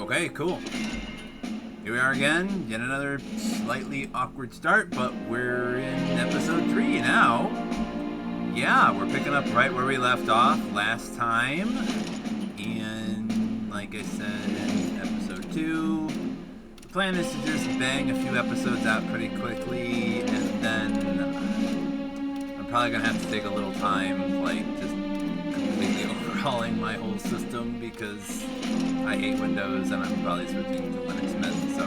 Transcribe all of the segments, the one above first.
Okay, cool. Here we are again. Yet another slightly awkward start, but we're in episode 3 now. Yeah, we're picking up right where we left off last time. And like I said in episode 2, the plan is to just bang a few episodes out pretty quickly, and then I'm probably going to have to take a little time, like just completely overhauling my whole system because I hate Windows and I'm probably switching to Linux Mint, so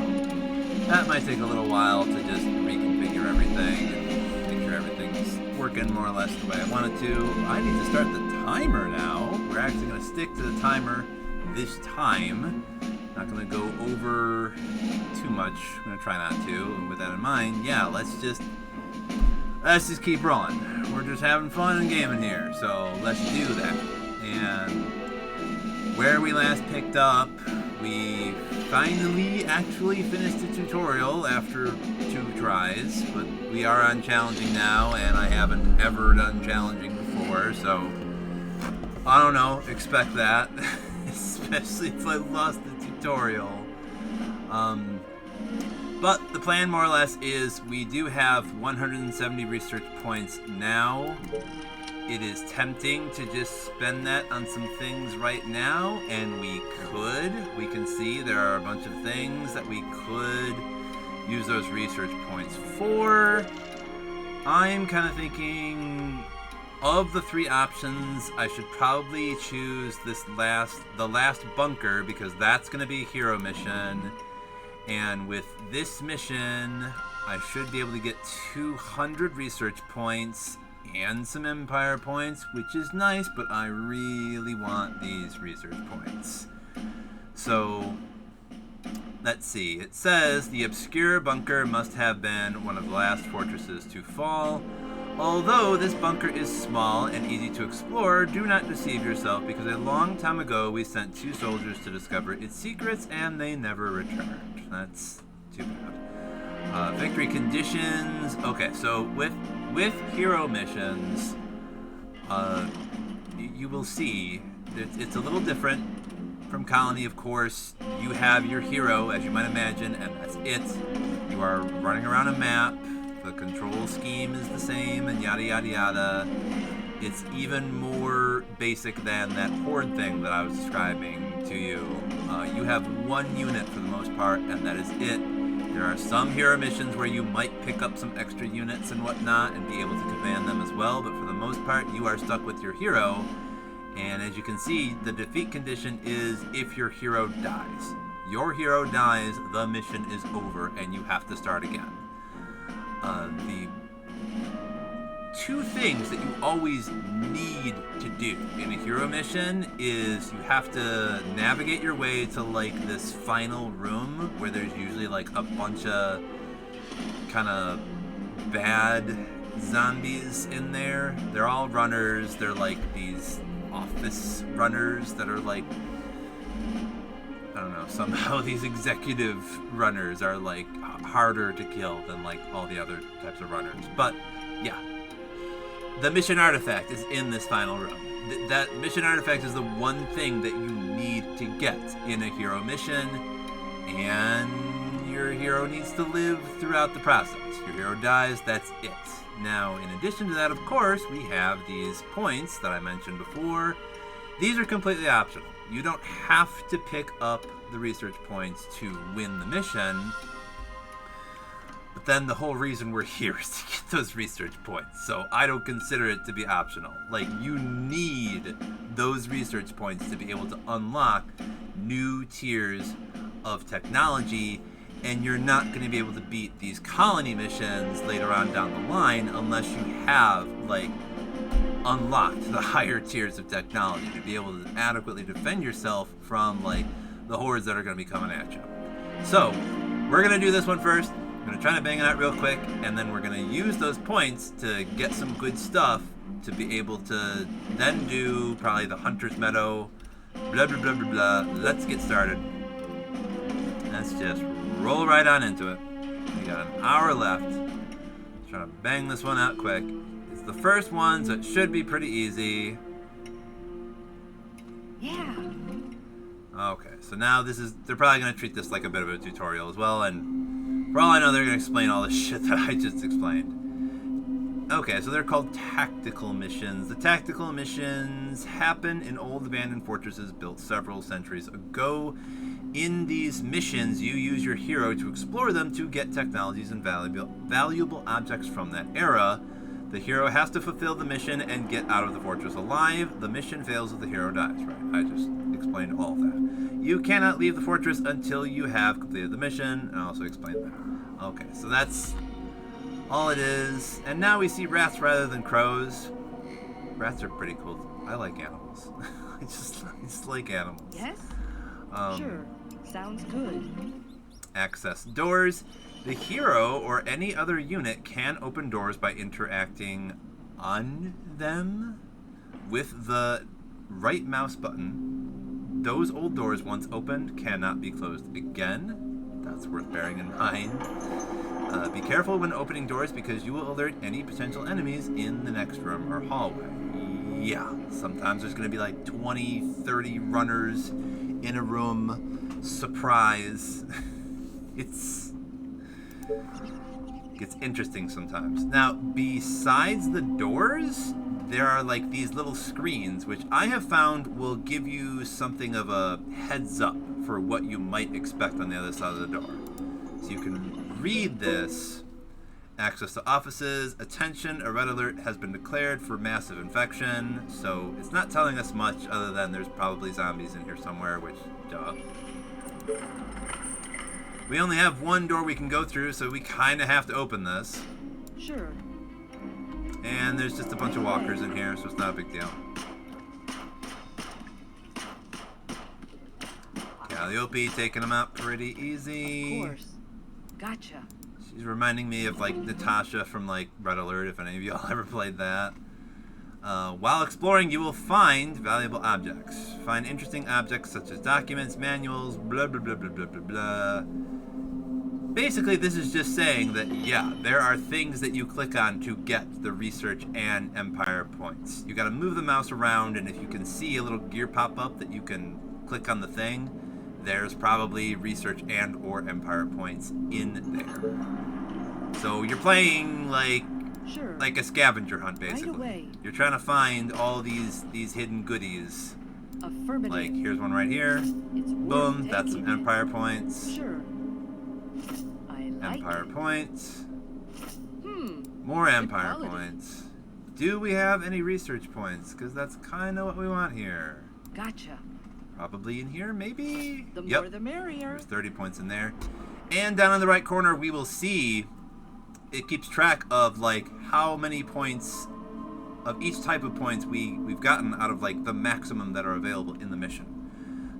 that might take a little while to just reconfigure everything and make sure everything's working more or less the way I want it to. I need to start the timer now. We're actually going to stick to the timer this time. Not going to go over too much. I'm going to try not to. And with that in mind, yeah, let's just keep rolling. We're just having fun and gaming here, so let's do that. And where we last picked up, we finally actually finished the tutorial after 2 tries, but we are on challenging now, and I haven't ever done challenging before, so I don't know, expect that, especially if I lost the tutorial. But the plan more or less is we do have 170 research points now. It is tempting to just spend that on some things right now, and we could. We can see there are a bunch of things that we could use those research points for. I'm kind of thinking of the 3 options, I should probably choose the last bunker, because that's going to be a hero mission. And with this mission, I should be able to get 200 research points and some empire points, which is nice, but I really want these research points. So, let's see. It says, the obscure bunker must have been one of the last fortresses to fall. Although this bunker is small and easy to explore, do not deceive yourself, because a long time ago we sent 2 soldiers to discover its secrets and they never returned. That's too bad. Victory conditions. Okay, so with hero missions, you will see it's a little different from Colony. Of course, you have your hero, as you might imagine, and that's it. You are running around a map. The control scheme is the same, and yada yada yada. It's even more basic than that horde thing that I was describing to you. You have 1 unit for the most part, and that is it. There are some hero missions where you might pick up some extra units and whatnot and be able to command them as well, but for the most part, you are stuck with your hero. And as you can see, the defeat condition is if your hero dies. Your hero dies, the mission is over, and you have to start again. The 2 things that you always need to do in a hero mission is you have to navigate your way to like this final room where there's usually like a bunch of kind of bad zombies in there. They're all runners. They're like these office runners that are like, I don't know, somehow these executive runners are like harder to kill than like all the other types of runners. But yeah, the mission artifact is in this final room. That mission artifact is the one thing that you need to get in a hero mission, and your hero needs to live throughout the process. Your hero dies, that's it. Now, in addition to that, of course, we have these points that I mentioned before. These are completely optional. You don't have to pick up the research points to win the mission, but then the whole reason we're here is to get those research points, so I don't consider it to be optional. Like, you need those research points to be able to unlock new tiers of technology, and you're not going to be able to beat these colony missions later on down the line unless you have, like, unlocked the higher tiers of technology to be able to adequately defend yourself from, like, the hordes that are going to be coming at you. So, we're going to do this one first. I'm going to try to bang it out real quick, and then we're going to use those points to get some good stuff to be able to then do probably the Hunter's Meadow, blah, blah, blah, blah, blah. Let's get started. Let's just roll right on into it. We got an hour left. Let's try to bang this one out quick. It's the first one, so it should be pretty easy. Yeah. Okay, so now they're probably going to treat this like a bit of a tutorial as well, and for all I know, they're going to explain all the shit that I just explained. Okay, so they're called tactical missions. The tactical missions happen in old abandoned fortresses built several centuries ago. In these missions, you use your hero to explore them to get technologies and valuable objects from that era. The hero has to fulfill the mission and get out of the fortress alive. The mission fails if the hero dies, right? I just explained all of that. You cannot leave the fortress until you have completed the mission, and I also explained that. Okay, so that's all it is. And now we see rats rather than crows. Rats are pretty cool. I like animals. I just like animals. Yes? Sure. Sounds good. Access doors. The hero or any other unit can open doors by interacting on them with the right mouse button. Those old doors, once opened, cannot be closed again. That's worth bearing in mind. Be careful when opening doors because you will alert any potential enemies in the next room or hallway. Yeah, sometimes there's going to be like 20, 30 runners in a room. Surprise. It's interesting sometimes. Now, besides the doors, there are like these little screens, which I have found will give you something of a heads up for what you might expect on the other side of the door. So you can read this. Access to offices. Attention, a red alert has been declared for massive infection. So it's not telling us much other than there's probably zombies in here somewhere, which, duh. We only have one door we can go through, so we kind of have to open this. Sure. And there's just a bunch of walkers in here, so it's not a big deal. Calliope taking them out pretty easy. Of course. Gotcha. She's reminding me of like Natasha from like Red Alert, if any of y'all ever played that. While exploring, you will find valuable objects. Find interesting objects such as documents, manuals, blah blah blah blah blah blah blah. Basically, this is just saying that, yeah, there are things that you click on to get the research and empire points. You gotta move the mouse around, and if you can see a little gear pop up that you can click on the thing, there's probably research and or empire points in there. So you're playing like a scavenger hunt, basically. Right away. You're trying to find all these hidden goodies. Affirmative. Like, here's one right here. It's Boom, that's some empire points. Sure. I like Empire it. points. More empire quality. points. Do we have any research points? Because that's kind of what we want here. Gotcha. Probably in here, maybe? The Yep. more the merrier. There's 30 points in there. And down in the right corner, we will see it keeps track of like how many points of each type of points we've gotten out of like the maximum that are available in the mission.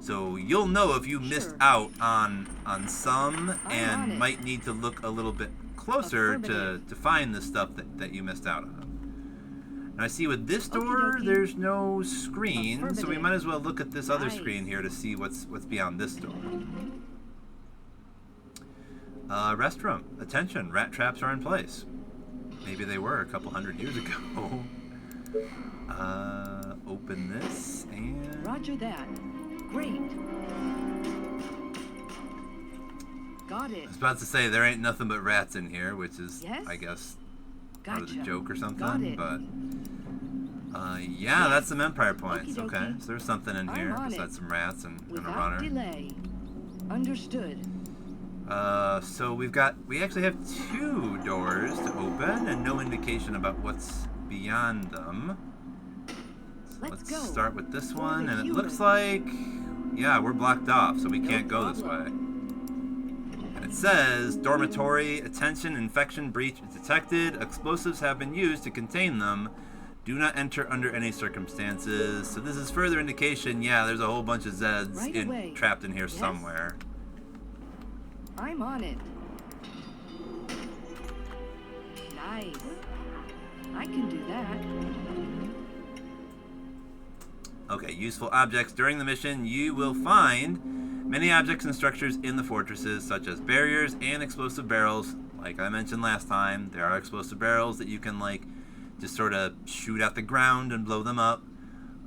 So you'll know if you missed out on some and might need to look a little bit closer to find the stuff that you missed out on. And I see with this door, there's no screen, so we might as well look at this other screen here to see what's beyond this door. Restroom. Attention, rat traps are in place. Maybe they were a couple hundred years ago. Open this and... Roger that. Great. Got it. I was about to say, there ain't nothing but rats in here, which is, Yes? I guess, Gotcha. part of the joke or Got something, it. but... yeah, that's some empire points. Okie Okay, dokie. so there's something in I'm here on besides it. some rats and a Without runner. delay. Understood. So we actually have 2 doors to open and no indication about what's beyond them. So Let's go. start with this For one, the and it human. looks like, yeah, we're blocked off, so we No can't go this way. problem. And it says, dormitory, attention, infection breach is detected. Explosives have been used to contain them. Do not enter under any circumstances. So this is further indication, yeah, there's a whole bunch of Zeds Right away. trapped in here Yes? somewhere. I'm on it. Nice. I can do that. Okay, useful objects. During the mission, you will find many objects and structures in the fortresses, such as barriers and explosive barrels. Like I mentioned last time, there are explosive barrels that you can, like, just sort of shoot at the ground and blow them up.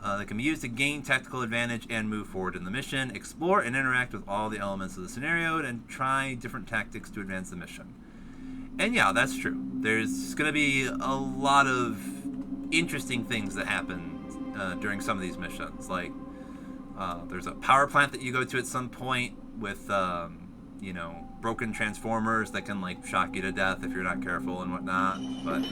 That can be used to gain tactical advantage and move forward in the mission. Explore and interact with all the elements of the scenario and try different tactics to advance the mission. And yeah, that's true. There's going to be a lot of interesting things that happen during some of these missions. Like, there's a power plant that you go to at some point with, broken transformers that can, like, shock you to death if you're not careful and whatnot. But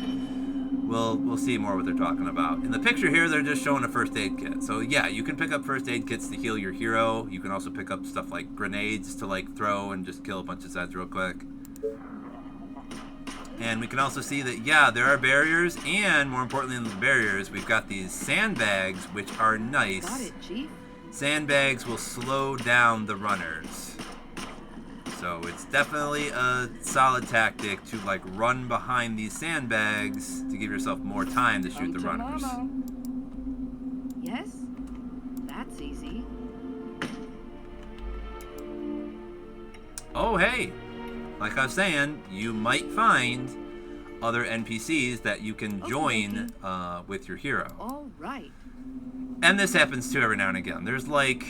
we'll see more what they're talking about. In the picture here, they're just showing a first aid kit. So yeah, you can pick up first aid kits to heal your hero. You can also pick up stuff like grenades to, like, throw and just kill a bunch of Zeds real quick. And we can also see that, yeah, there are barriers, and more importantly than the barriers, we've got these sandbags, which are nice. Got it, Chief. Sandbags will slow down the runners. So it's definitely a solid tactic to, like, run behind these sandbags to give yourself more time to shoot the runners. Yes? That's easy. Oh, hey! Like I was saying, you might find other NPCs that you can join with your hero. All right. And this happens too every now and again. There's like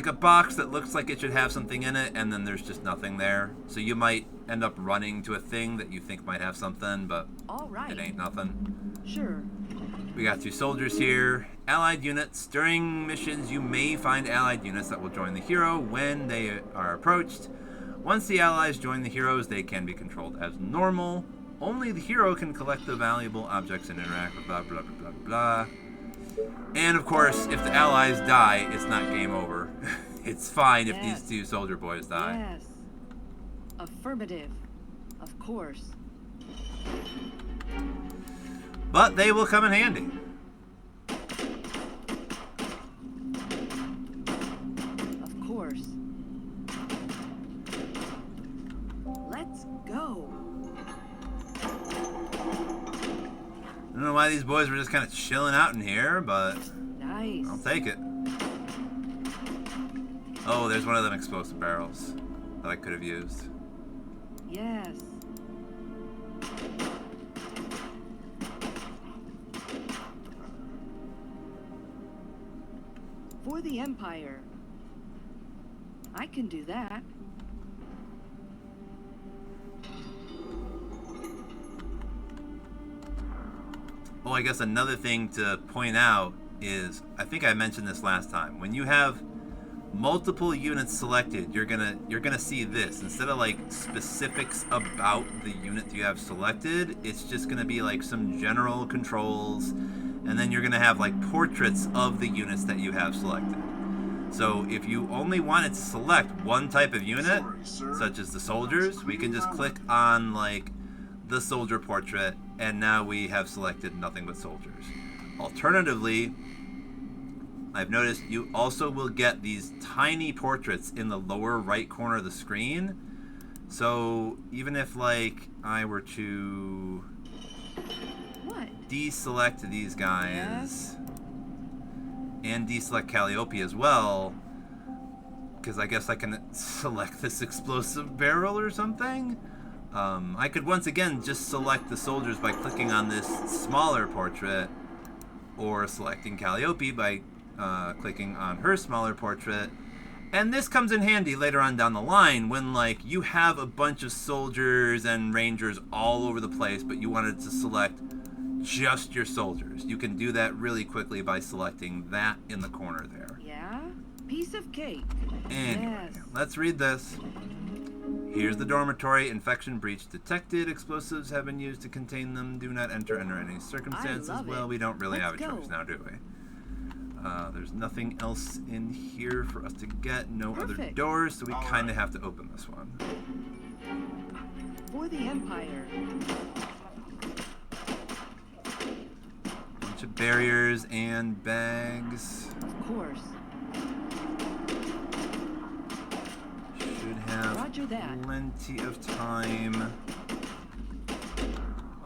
a box that looks like it should have something in it, and then there's just nothing there. So you might end up running to a thing that you think might have something, but it ain't nothing. Sure. We got 2 soldiers here. Allied units. During missions, you may find allied units that will join the hero when they are approached. Once the allies join the heroes, they can be controlled as normal. Only the hero can collect the valuable objects and interact with blah, blah, blah, blah, blah. And, of course, if the allies die, it's not game over. It's fine if these 2 soldier boys die. Yes. Affirmative. Of course. But they will come in handy. Of course. Let's go. I don't know why these boys were just kind of chilling out in here, but Nice. I'll take it. Oh, there's one of them explosive barrels that I could have used. Yes. For the Empire. I can do that. Oh, I guess another thing to point out is, I think I mentioned this last time, when you have multiple units selected, you're gonna see this. Instead of like specifics about the unit you have selected, it's just gonna be like some general controls, and then you're gonna have like portraits of the units that you have selected. So if you only wanted to select one type of unit, such as the soldiers, we can just click on like the soldier portrait, and now we have selected nothing but soldiers. Alternatively, I've noticed you also will get these tiny portraits in the lower right corner of the screen. So even if like I were to deselect these guys and deselect Calliope as well, because I guess I can select this explosive barrel or something. I could once again just select the soldiers by clicking on this smaller portrait, or selecting Calliope by clicking on her smaller portrait. And this comes in handy later on down the line when like you have a bunch of soldiers and rangers all over the place, but you wanted to select just your soldiers. You can do that really quickly by selecting that in the corner there. Yeah? Piece of cake. Anyway, Yes. let's read this. Here's the dormitory. Infection breach detected. Explosives have been used to contain them. Do not enter under any circumstances. love Well, it. we don't really have Let's a go. choice now, do we? There's nothing else in here for us to get. No other Perfect. doors, so we kind of have to open this one. For the Empire. Bunch of barriers and bags. Of course. Should have Roger that. plenty of time.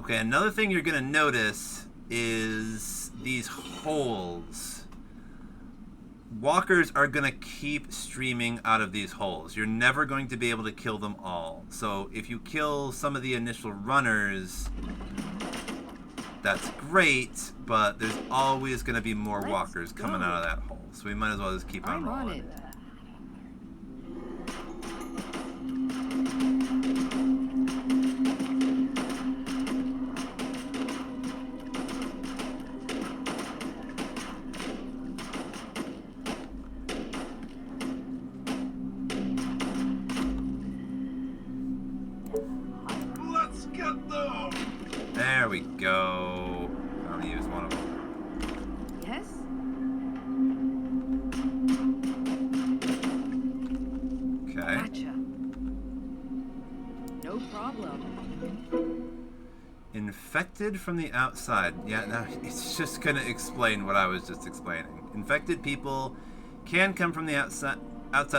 Okay, another thing you're going to notice is these holes. Walkers are going to keep streaming out of these holes. You're never going to be able to kill them all. So if you kill some of the initial runners, that's great, but there's always going to be more Let's walkers coming go. out of that hole. So we might as well just keep on I'm on rolling. it. Let's get them! There we go. I only used one of them. Yes? Okay. Gotcha. No problem. Infected from the outside. Yeah, no, it's just going to explain what I was just explaining. Infected people can come from the outside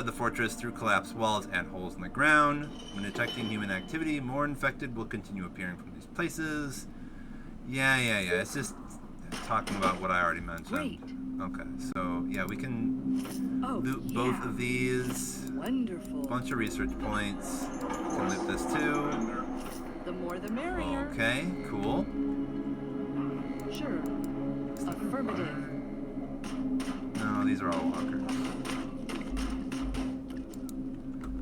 the fortress through collapsed walls and holes in the ground. When detecting human activity, more infected will continue appearing from these places. Yeah. It's just talking about what I already mentioned. Great. Okay, so yeah, we can Oh, loot yeah. both of these. Wonderful. Bunch of research points. We can loot this too. The more the merrier. Okay, cool. Sure. Affirmative. No, these are all walkers.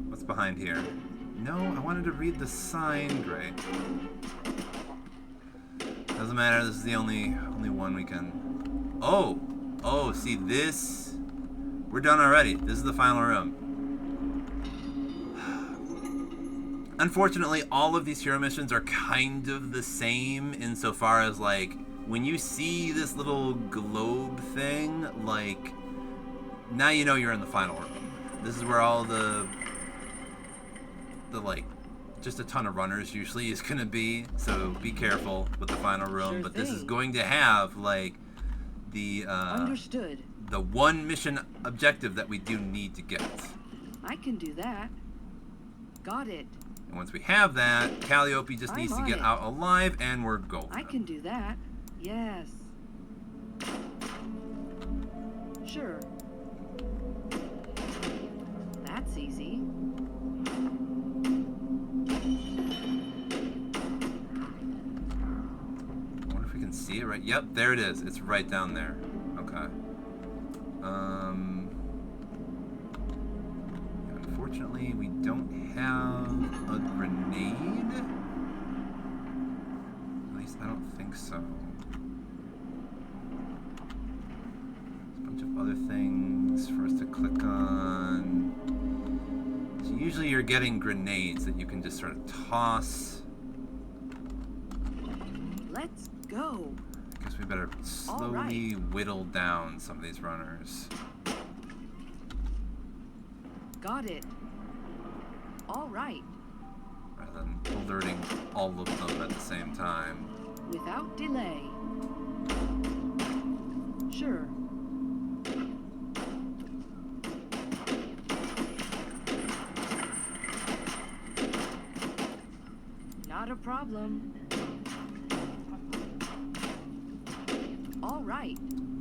What's behind here? No, I wanted to read the sign. Great. Doesn't matter. This is the only one we can. Oh, see this. We're done already. This is the final room. Unfortunately, all of these hero missions are kind of the same insofar as, like, when you see this little globe thing, like, now you know you're in the final room. This is where all the like, just a ton of runners usually is going to be, so be careful with the final room. Sure But this is thing. going to have, like, the Understood. the one mission objective that we do need to get. I can do that. Got it. And once we have that, Calliope just I'm needs to on get it. out alive, and we're golden. I can do that. Yes. Sure. That's easy. I wonder if we can see it right. Yep, there it is. It's right down there. Okay. Unfortunately, we don't have a grenade. At least I don't think so. There's a bunch of other things for us to click on. So usually you're getting grenades that you can just sort of toss. Let's go. I guess we better slowly whittle down some of these runners. Got it. All right. Rather than alerting all of them at the same time. Without delay. Sure. Not a problem. All right.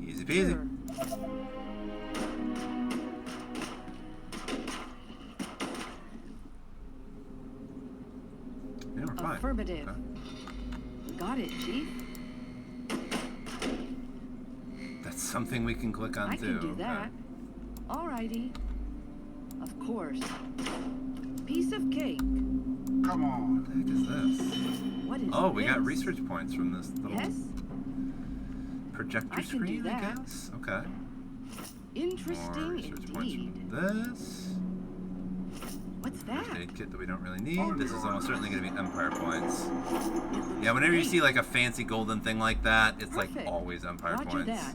Easy peasy. Sure. Yeah, we're fine. Affirmative. Okay. Got it, Chief. That's something we can click on I too. can do that. Alrighty. Of course. Piece of cake. Come on. What the heck is this? What is Oh, we got this? research points from this little Yes? projector I can do screen, I that. guess. Okay. More Interesting research points indeed. from this. What's that? First aid kit that we don't really need. This is almost certainly going to be Empire points. It looks Yeah, whenever you great. see like a fancy golden thing like that, it's like Perfect. always Empire Roger points. that.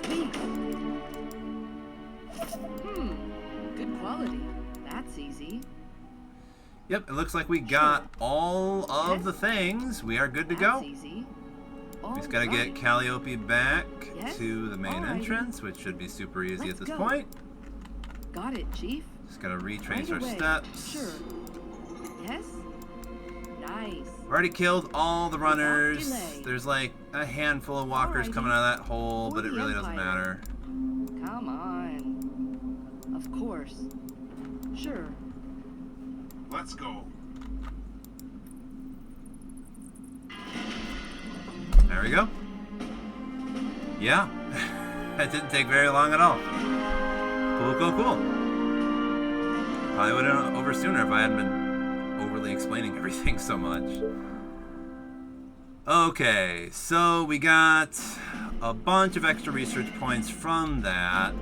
Sweet. Good quality. That's easy. Yep, it looks like we got all of the things. We are good to That's go. easy. We just gotta get Calliope back Yes? to the main Alrighty. entrance, which should be super easy Let's at this go. point. Got it, Chief. Just gotta retrace Right our away. steps. Sure. Yes? Nice. We've already killed all the runners. delay. There's like a handful of walkers Alrighty. coming out of that hole, For but it the really doesn't Empire. matter. Come on. Of course. Sure. Let's go. There we go. Yeah. That didn't take very long at all. Cool. Probably would have been over sooner if I hadn't been overly explaining everything so much. Okay, so we got a bunch of extra research points from that.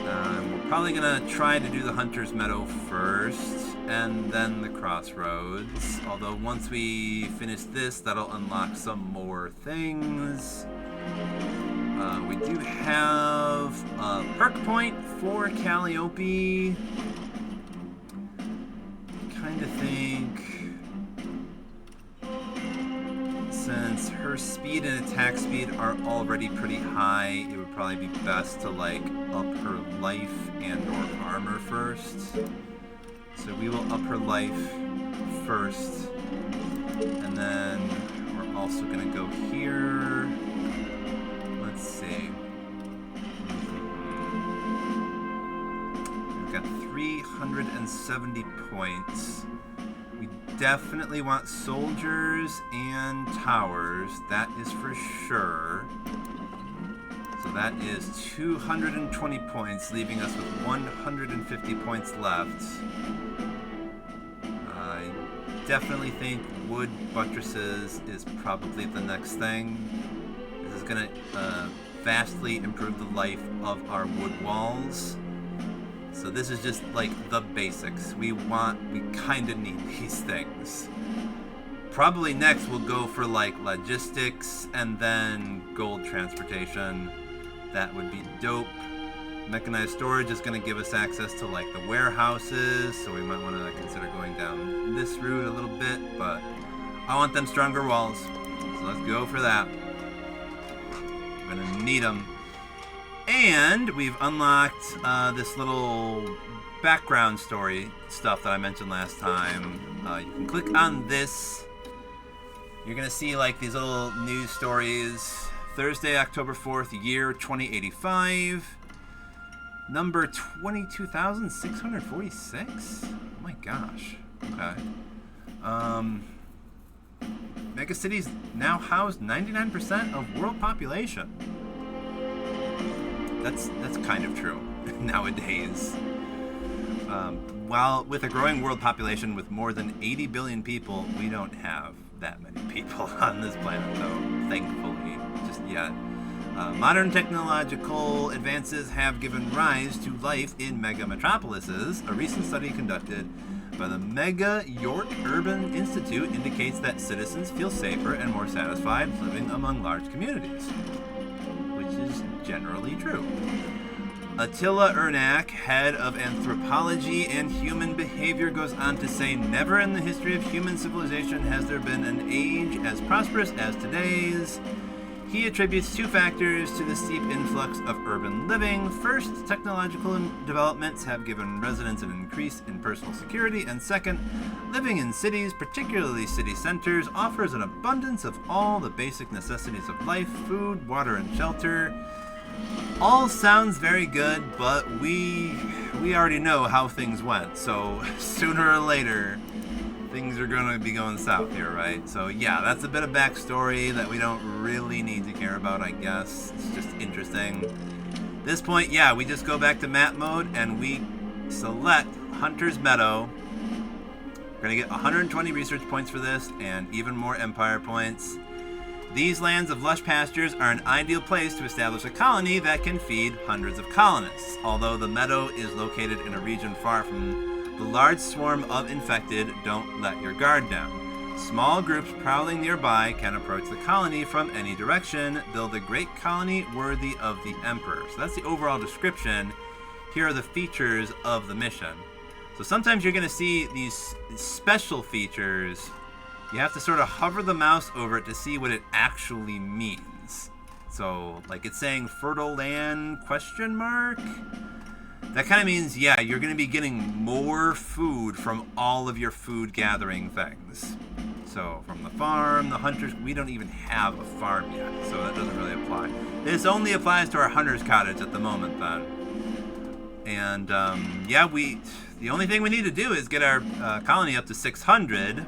We're probably going to try to do the Hunter's Meadow first, and then the Crossroads. Although once we finish this, that'll unlock some more things. We do have a perk point for Calliope. Kind of think, since her speed and attack speed are already pretty high, it would probably be best to like up her life and or armor first. So we will up her life first, and then we're also gonna go here. Let's see. We've got 370 points. We definitely want soldiers and towers. That is for sure. So that is 220 points, leaving us with 150 points left. I definitely think wood buttresses is probably the next thing. This is going to vastly improve the life of our wood walls. So this is just like the basics. We kind of need these things. Probably next we'll go for like logistics and then gold transportation. That would be dope. Mechanized storage is going to give us access to like the warehouses, so we might want to consider going down this route a little bit, but I want them stronger walls, so let's go for that. We're going to need them. And we've unlocked this little background story stuff that I mentioned last time. You can click on this. You're going to see like these little news stories. Thursday, October 4th, year 2085. Number 22,646? Oh my gosh. Okay. Mega cities now house 99% of world population. That's kind of true nowadays. While with a growing world population with more than 80 billion people, we don't have that many people on this planet, though, thankfully, just yet. Modern technological advances have given rise to life in mega metropolises. A recent study conducted by the Mega York Urban Institute indicates that citizens feel safer and more satisfied living among large communities, which is generally true. Attila Ernak, head of anthropology and human behavior, goes on to say, never in the history of human civilization has there been an age as prosperous as today's. He attributes two factors to the steep influx of urban living. First, technological developments have given residents an increase in personal security, and second, living in cities, particularly city centers, offers an abundance of all the basic necessities of life: food, water, and shelter. All sounds very good, but we already know how things went, so sooner or later things are going to be going south here, right? So yeah, that's a bit of backstory that we don't really need to care about, I guess. It's just interesting. At this point, yeah, we just go back to map mode and we select Hunter's Meadow. We're going to get 120 research points for this and even more empire points. These lands of lush pastures are an ideal place to establish a colony that can feed hundreds of colonists. Although the meadow is located in a region far from the large swarm of infected, don't let your guard down. Small groups prowling nearby can approach the colony from any direction. Build a great colony worthy of the Emperor. So that's the overall description. Here are the features of the mission. So sometimes you're going to see these special features. You have to sort of hover the mouse over it to see what it actually means. So, like it's saying fertile land ? That kind of means, yeah, you're going to be getting more food from all of your food gathering things. So, from the farm, the hunters, we don't even have a farm yet, so that doesn't really apply. This only applies to our hunter's cottage at the moment, then. And, yeah, the only thing we need to do is get our colony up to 600.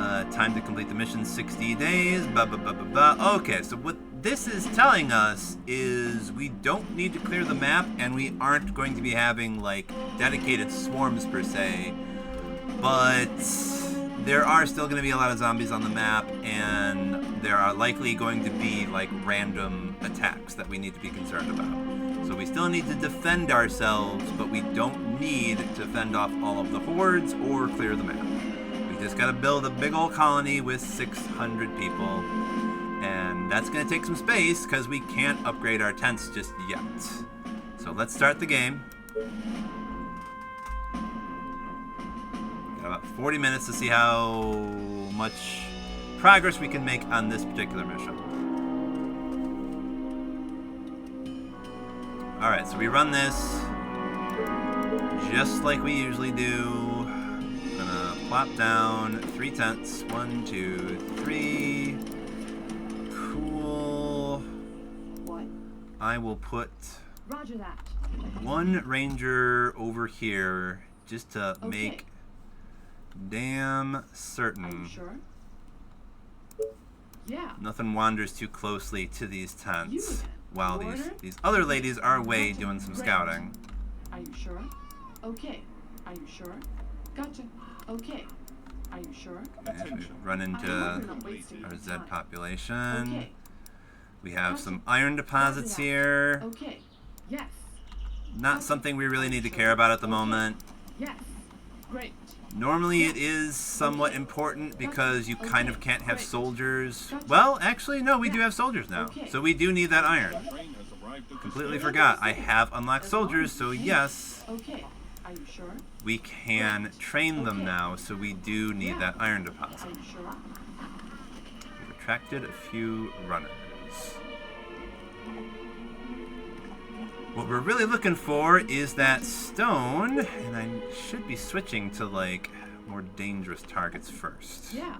Time to complete the mission, 60 days. Blah, blah, blah, blah, blah. Okay, so what this is telling us is we don't need to clear the map, and we aren't going to be having, like, dedicated swarms per se. But there are still going to be a lot of zombies on the map, and there are likely going to be, like, random attacks that we need to be concerned about. So we still need to defend ourselves, but we don't need to fend off all of the hordes or clear the map. We just got to build a big old colony with 600 people, and that's going to take some space because we can't upgrade our tents just yet. So let's start the game. Got about 40 minutes to see how much progress we can make on this particular mission. Alright, so we run this just like we usually do. Gonna plop down 3 tents. 1, 2, 3. Cool. What? I will put Roger that. 1 ranger over here just to Okay. make damn Are you certain sure? Yeah. nothing wanders too closely to these tents You again. while Order? these other ladies are away Gotcha. doing some Great. scouting. Are you sure? Okay. Are you sure? Gotcha. Okay. Are you sure? Okay, we run I hope into you're not wasting our your Z time. population. Okay. We have Gotcha. some iron deposits Roger that. here. Okay. Yes. Not something we really need to care about at the moment. Yes. Great. Normally it is somewhat important because you kind of can't have Great. soldiers. Gotcha. Well, actually, no, we do Yeah. have soldiers now. Okay. So we do need that iron. Train has arrived at Completely forgot. I have unlocked soldiers, so yes, Okay. Are you sure? we can train them Okay. now, so we do need Yeah. that iron Are deposit. you sure? We've attracted a few runners. What we're really looking for is that stone, and I should be switching to, like, more dangerous targets first. Yeah.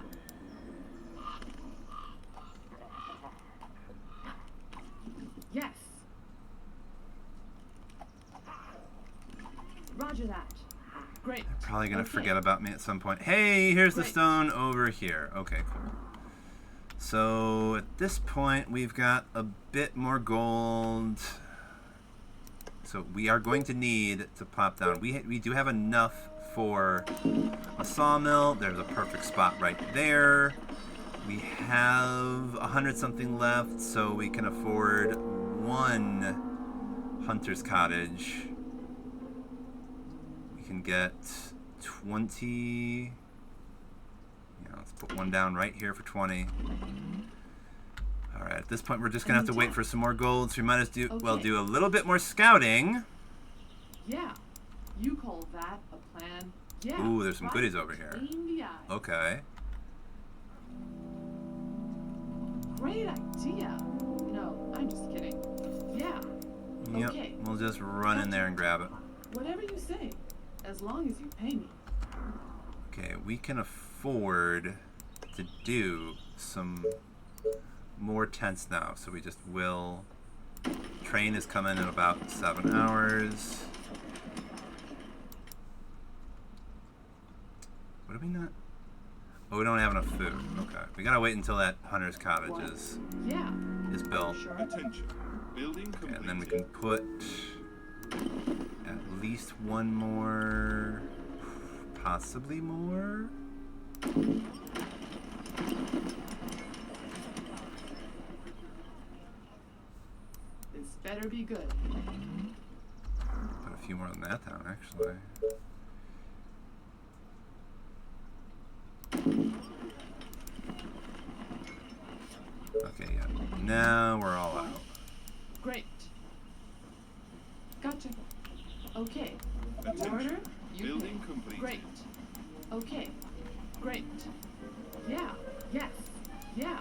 Yes. Roger that. Great. Probably gonna Okay. forget about me at some point. Hey, here's the Great. stone over here. Okay, cool. So at this point, we've got a bit more gold. So we are going to need to pop down. We do have enough for a sawmill. There's a perfect spot right there. We have 100 something left, so we can afford 1 hunter's cottage. We can get 20. Yeah, let's put 1 down right here for 20. All right, at this point, we're just gonna have to wait for some more gold. So we might as well Okay. do a little bit more scouting. Yeah. You call that a plan? Yeah. Ooh, there's some right goodies over here. between the eyes. Okay. Great idea. No, I'm just kidding. Yeah. Yep. Okay. We'll just run in there and grab it. Whatever you say, as long as you pay me. Okay, we can afford to do some more tents now, so we just will. Train is coming in about 7 hours. What do we not? Oh, we don't have enough food. Okay, we gotta wait until that hunter's cottage is Yeah. built. Sure. Attention. Building Okay, completed. and then we can put at least 1 more, possibly more. This better be good. Put a few more than that down, actually. Okay, yeah. Now we're all out. Great. Gotcha. Okay. Attention. Order. You Building pay. completed. Great. Okay. Great. Yeah. Yes. Yeah.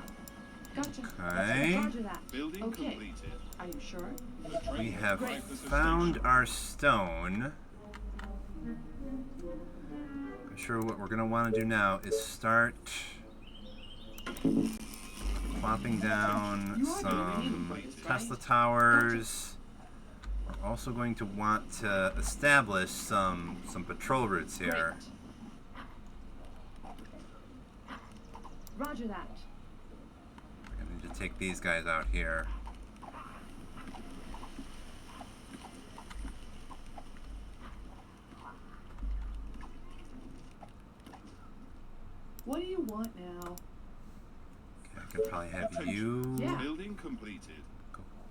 Gotcha. Okay. Roger that. Building Okay. completed. Are you sure? The train We has have arrived at the found station. our stone. I'm sure what we're going to want to do now is start plopping down You are some the lead, Tesla right? towers. We're also going to want to establish some patrol routes here. Great. Roger that. I need to take these guys out here. What do you want now? Okay, I could probably have you Yeah. Building completed.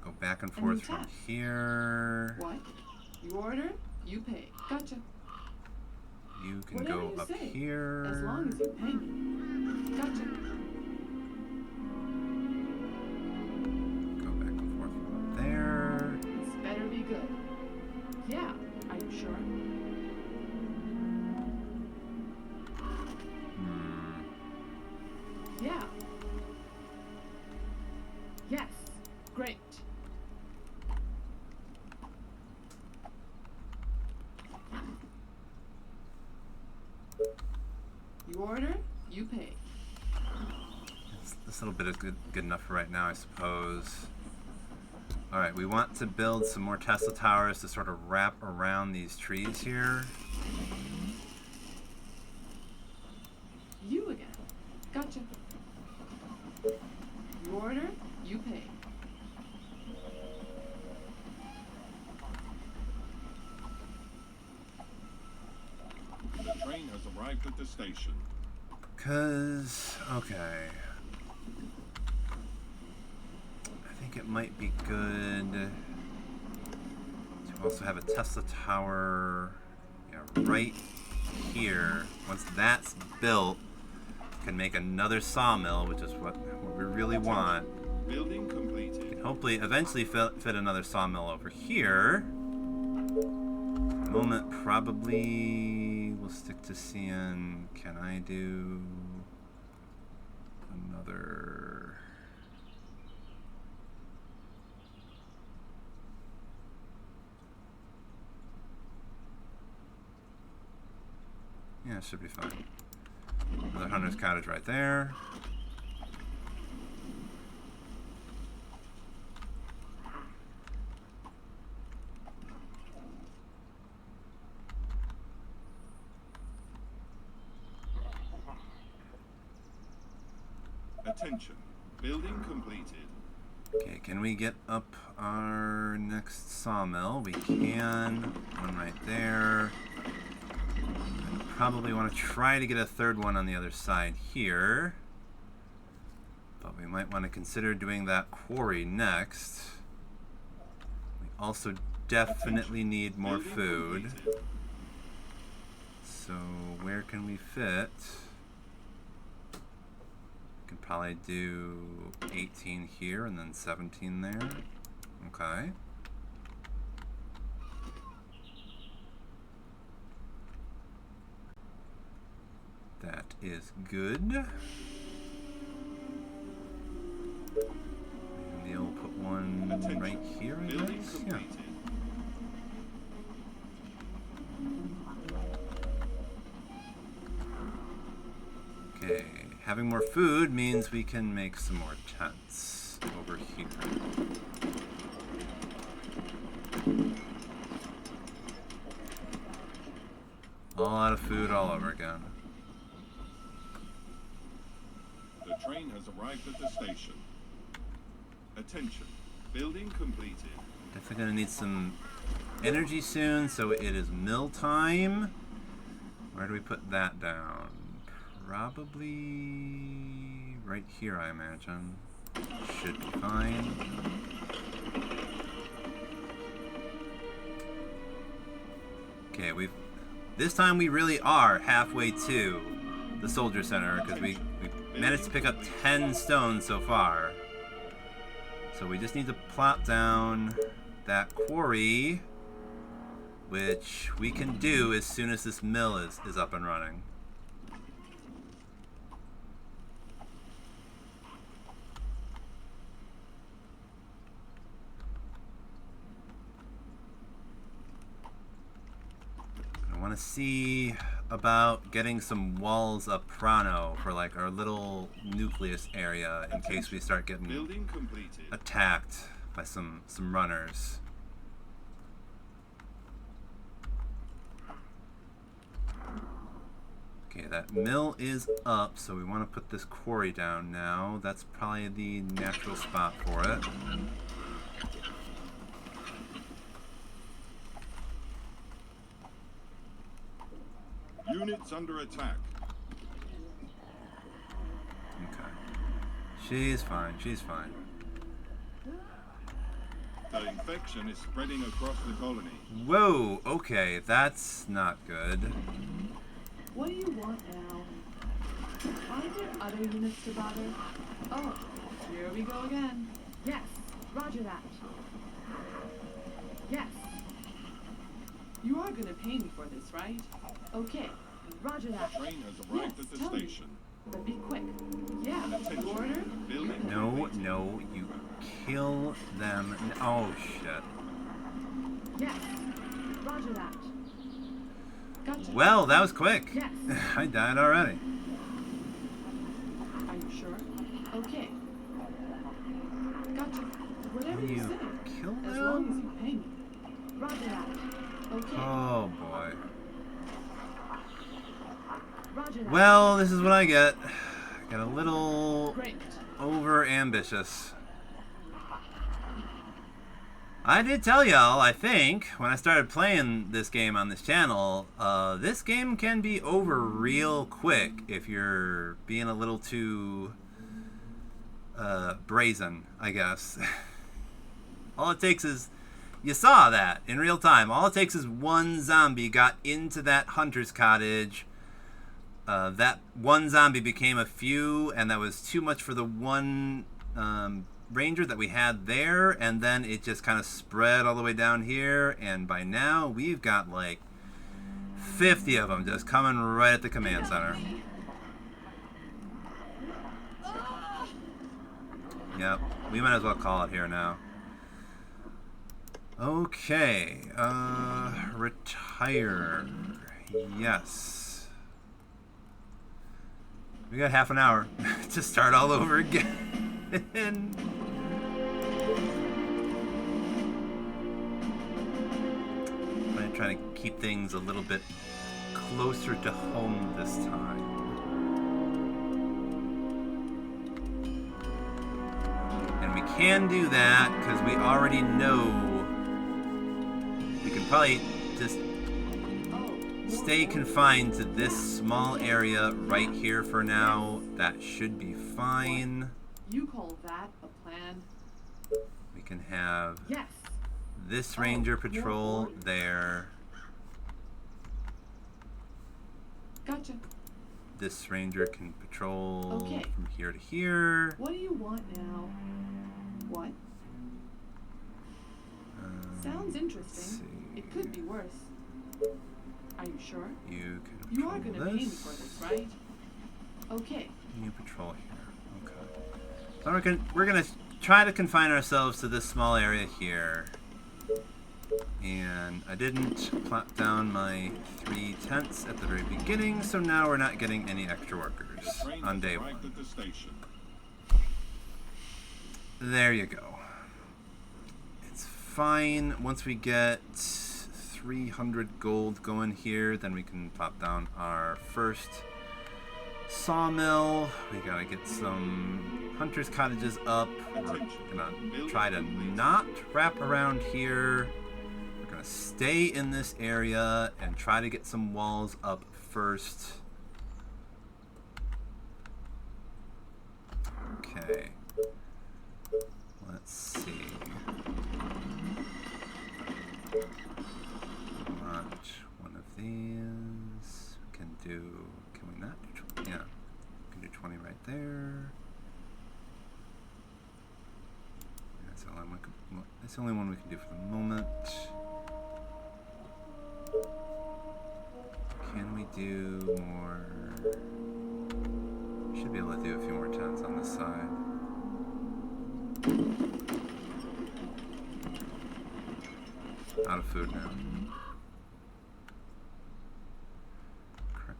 go back and forth from task. here. What? You order, you pay. Gotcha. You can Whatever go you up say, here. as long as you pay me. Gotcha. Go back and forth from up there. This better be good. Yeah, are you sure? Hmm. Yeah. Yes. Great. You order, you pay. This little bit is good enough for right now, I suppose. Alright, we want to build some more Tesla towers to sort of wrap around these trees here. You again. Gotcha. You order, you pay. The train has arrived at the station. Okay. I think it might be good to also have a Tesla tower, right here. Once that's built, can make another sawmill, which is what we really want. Building completed. Can hopefully eventually fit another sawmill over here. At the moment, probably we'll stick to seeing, can I do another? Yeah, it should be fine. Another hunter's cottage right there. Attention. Building completed. Okay, can we get up our next sawmill? We can. One right there. Probably want to try to get a third one on the other side here. But we might want to consider doing that quarry next. We also definitely need more Building food. completed. So where can we fit? We can probably do 18 here and then 17 there. Okay. That is good. And you'll put one Attention. right here, I Building guess? Yeah. completed. Okay, having more food means we can make some more tents over here. All out of food all over again. The train has arrived at the station. Attention. Building completed. Definitely gonna need some energy soon, so it is mill time. Where do we put that down? Probably right here, I imagine. Should be fine. Okay, this time we really are halfway to the Soldier Center, because we managed to pick up 10 stones so far. So we just need to plop down that quarry, which we can do as soon as this mill is up and running. I want to see about getting some walls up Prano for like our little nucleus area in case we start getting Building completed. attacked by some runners. Okay, that mill is up, so we want to put this quarry down now. That's probably the natural spot for it. Units under attack. Okay. She's fine, she's fine. The infection is spreading across the colony. Whoa, okay, that's not good. What do you want now? Aren't there other units to bother? Oh, here we go again. Yes, roger that. Yes. You are gonna pay me for this, right? Okay, roger that. The train has arrived at the tell me. station. But be quick. Yeah, Attention. order? Building No, complete. no, you kill them. Oh, shit. Yes, roger that. Gotcha. Well, that was quick. Yes. I died already. Are you sure? Okay. Gotcha. Whatever you You say. kill As long as them? you pay me. Roger that. Okay. Oh, boy. Roger that. Well, this is what I get. Got a little Great. over ambitious. I did tell y'all, I think, when I started playing this game on this channel, this game can be over real quick if you're being a little too brazen, I guess. All it takes is, you saw that in real time, all it takes is one zombie got into that hunter's cottage. That one zombie became a few, and that was too much for the one ranger that we had there, and then it just kind of spread all the way down here, and by now we've got like 50 of them just coming right at the command center. Yep, we might as well call it here now. Okay, retire. Yes. We got half an hour to start all over again. I'm trying to keep things a little bit closer to home this time. And we can do that because we already know we can probably just stay confined to this small area right here for now. That should be fine. You call that a plan? We can have Yes. this ranger patrol there. Gotcha. This ranger can patrol Okay. from here to here. What do you want now? What? Sounds Let's interesting. see. It could be worse. Are you sure? You can You are patrol gonna pay me this. for this, right? Okay. You patrol here. Okay. So we're gonna try to confine ourselves to this small area here. And I didn't plop down my 3 tents at the very beginning, so now we're not getting any extra workers The train on has day arrived 1. at the station. There you go. It's fine. Once we get 300 gold going here, then we can pop down our first sawmill. We gotta get some hunters' cottages up. We're gonna try to not wrap around here. We're gonna stay in this area and try to get some walls up first. Okay. Let's see. Want one of these. We can do. Can we not do 20? Yeah. We can do 20 right there. That's the only one we can do for the moment. Can we do more? Should be able to do a few more tents on this side. Out of food now.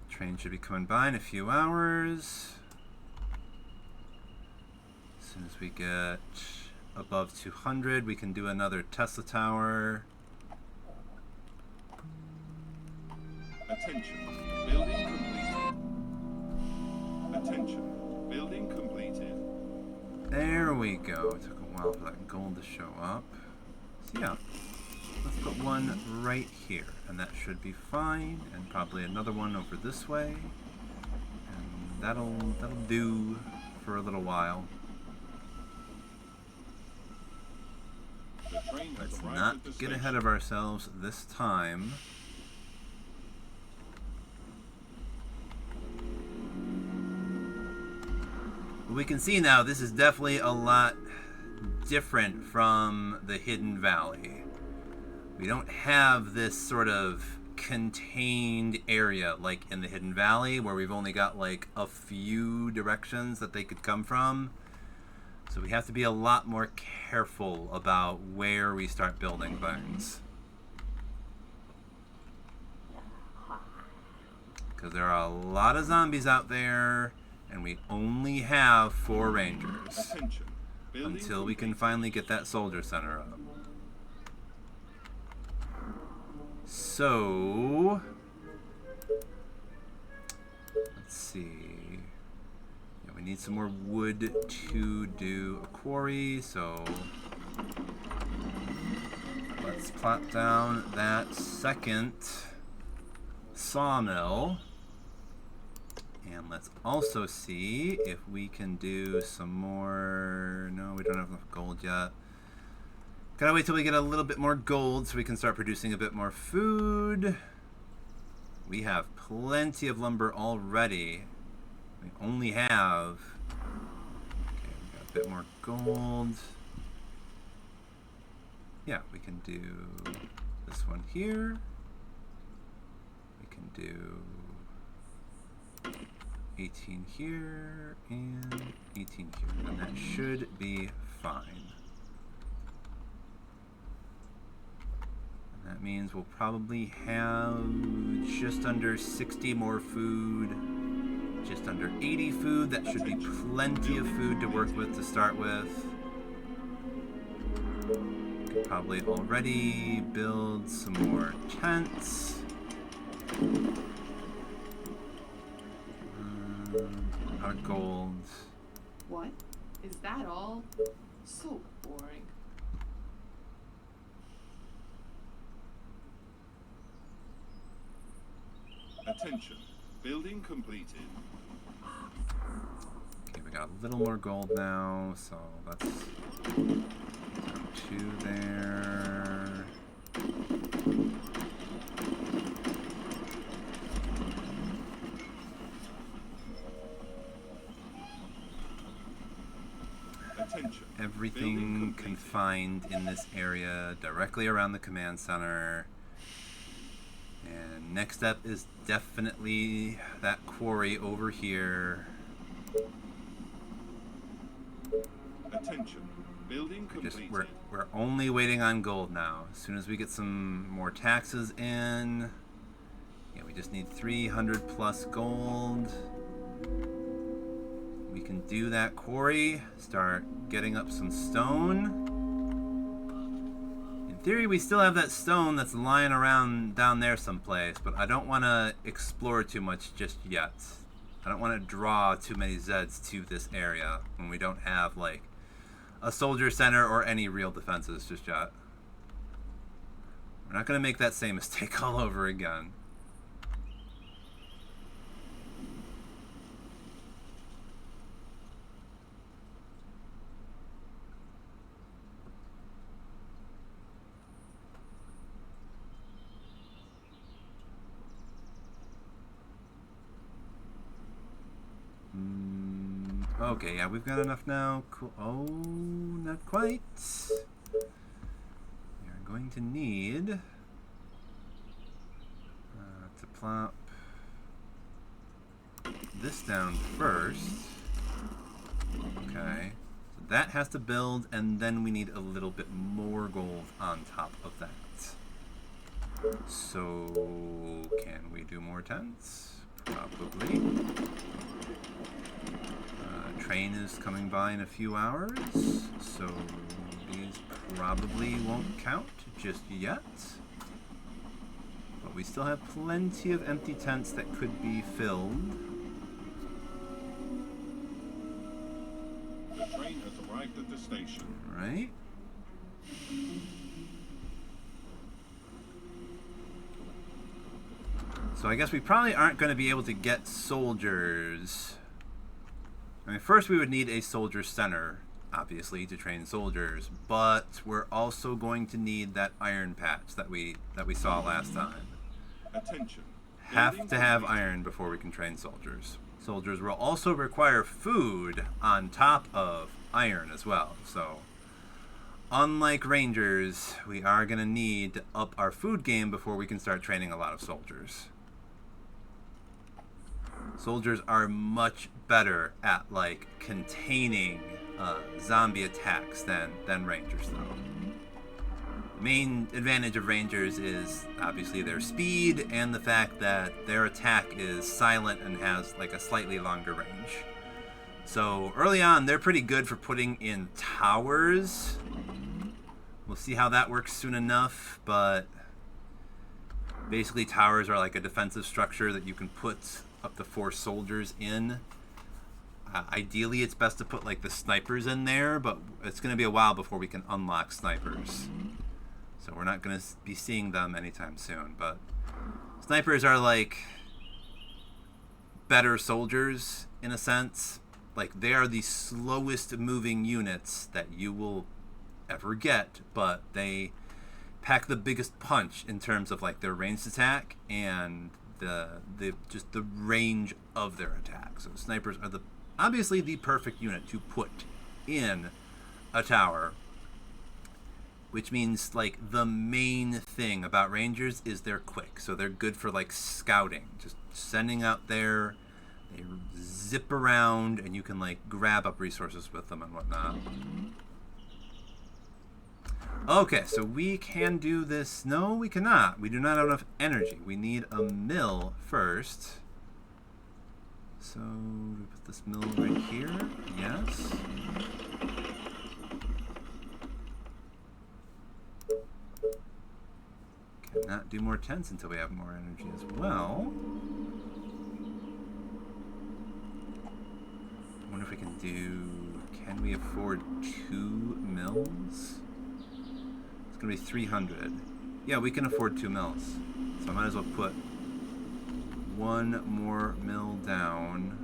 Train should be coming by in a few hours. As soon as we get above 200, we can do another Tesla tower. Attention. Building complete. Attention. Building completed. There we go. It took a while for that gold to show up. So yeah, let's put one right here, and that should be fine. And probably another one over this way, and that'll do for a little while. The train has Let's arrived not at the get station. ahead of ourselves this time. We can see now this is definitely a lot different from the Hidden Valley. We don't have this sort of contained area like in the Hidden Valley where we've only got like a few directions that they could come from. So we have to be a lot more careful about where we start building things. Because there are a lot of zombies out there, and we only have 4 rangers. Attention. Building Until we can complete. finally get that soldier center up. So, let's see. Yeah, we need some more wood to do a quarry, so let's plop down that second sawmill. And let's also see if we can do some more. No, we don't have enough gold yet. Gotta wait till we get a little bit more gold so we can start producing a bit more food. We have plenty of lumber already. We only have... Okay, we got a bit more gold. Yeah, we can do this one here. We can do 18 here and 18 here, and that should be fine. And that means we'll probably have just under 60 more food, just under 80 food. That should be plenty of food to work with to start with. Could probably already build some more tents. Our gold. What? Is that all? So boring. Attention. Building completed. Okay, we got a little more gold now, so let's do 2 there. Attention. Everything Building complete. confined in this area directly around the command center. And next up is definitely that quarry over here. Attention. Building completed. We're only waiting on gold now. As soon as we get some more taxes in, yeah, we just need 300 plus gold. We can do that quarry, start getting up some stone. In theory, we still have that stone that's lying around down there someplace, but I don't want to explore too much just yet. I don't want to draw too many Zeds to this area when we don't have, like, a soldier center or any real defenses just yet. We're not going to make that same mistake all over again. Okay, yeah, we've got enough now. Cool. Oh, not quite. We are going to need to plop this down first. Okay. So that has to build, and then we need a little bit more gold on top of that. So, can we do more tents? Probably. Train is coming by in a few hours, so these probably won't count just yet. But we still have plenty of empty tents that could be filled. station. Right? So I guess we probably aren't going to be able to get soldiers. I mean, first we would need a soldier center, obviously, to train soldiers, but we're also going to need that iron patch that we saw last time. Attention. Have to have iron before we can train soldiers. Soldiers will also require food on top of iron as well. So, unlike rangers, we are going to need to up our food game before we can start training a lot of soldiers. Soldiers are much better at, like, containing zombie attacks than rangers, though. The main advantage of rangers is obviously their speed and the fact that their attack is silent and has like a slightly longer range. So early on, they're pretty good for putting in towers. We'll see how that works soon enough, but basically towers are like a defensive structure that you can put up to 4 soldiers in. Ideally, it's best to put like the snipers in there, but it's going to be a while before we can unlock snipers. So we're not going to be seeing them anytime soon, but snipers are like better soldiers in a sense. Like they are the slowest moving units that you will ever get, but they pack the biggest punch in terms of like their ranged attack and the just the range of their attack. So snipers are obviously the perfect unit to put in a tower. Which means, like, the main thing about rangers is they're quick. So they're good for, like, scouting. Just sending out there, they zip around, and you can, like, grab up resources with them and whatnot. Okay, so we can do this. No, we cannot. We do not have enough energy. We need a mill first. So, we put this mill right here. Yes. Cannot do more tents until we have more energy as well. I wonder if we can do... Can we afford 2 mills? It's going to be 300. Yeah, we can afford 2 mills. So I might as well put 1 more mill down.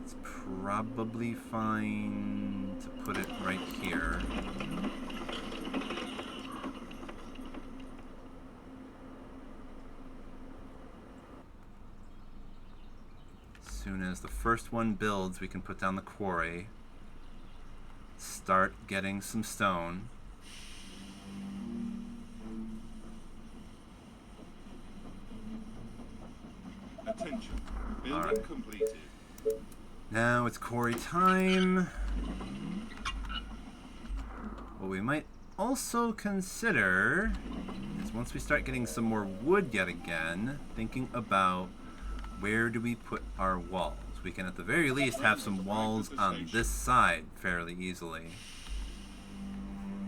It's probably fine to put it right here. As soon as the first one builds, we can put down the quarry. Start getting some stone. Attention. Building completed. Now it's quarry time. What we might also consider is once we start getting some more wood yet again, thinking about where do we put our walls. We can at the very least have some walls on this side fairly easily.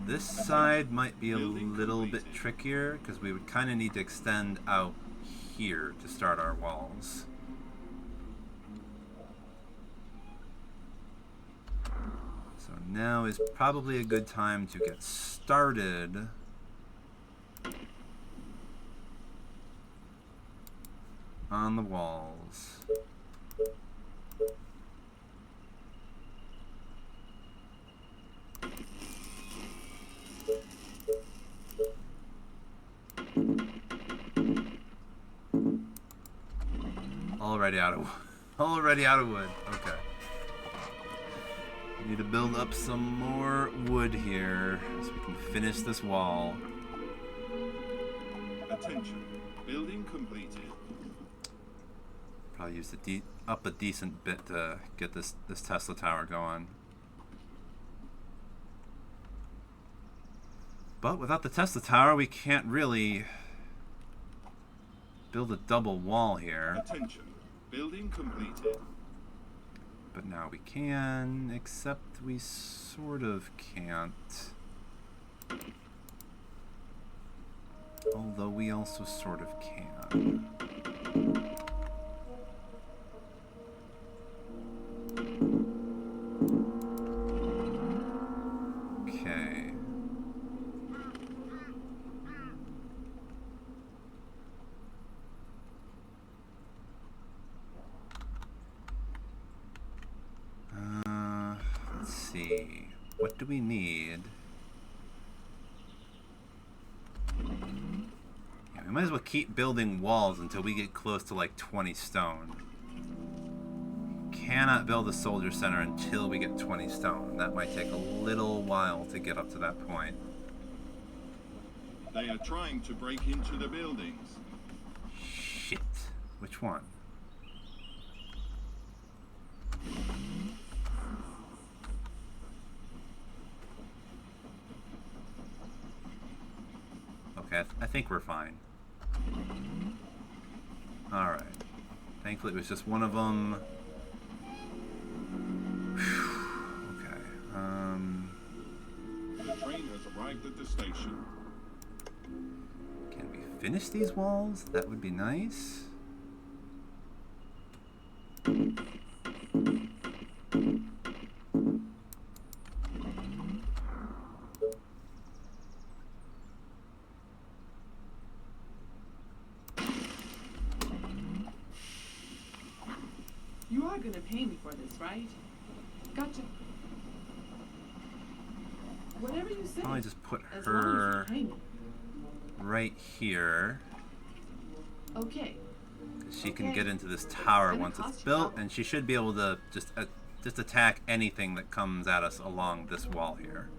This side might be a little bit trickier because we would kind of need to extend out here to start our walls. So now is probably a good time to get started on the walls. Already out of wood. Okay. We need to build up some more wood here so we can finish this wall. Attention. Building completed. Probably use up a decent bit to get this Tesla tower going. But without the Tesla tower, we can't really build a double wall here. Attention. Building completed. But now we can, except we sort of can't. Although we also sort of can. Okay. Let's see. What do we need? Yeah, we might as well keep building walls until we get close to like 20 stone. Cannot build a soldier center until we get 20 stone. That might take a little while to get up to that point. They are trying to break into the buildings. Shit. Which one? Okay, I think we're fine. Alright. Thankfully it was just one of them. Okay. The train has arrived at the station. Can we finish these walls? That would be nice. You are gonna pay me for this, right? Gotcha. Whatever you say. Probably just put As long as her you pay me. right here. Okay. She can Okay. get into this tower It's gonna once it's cost you built, trouble. and she should be able to just attack anything that comes at us along this wall here.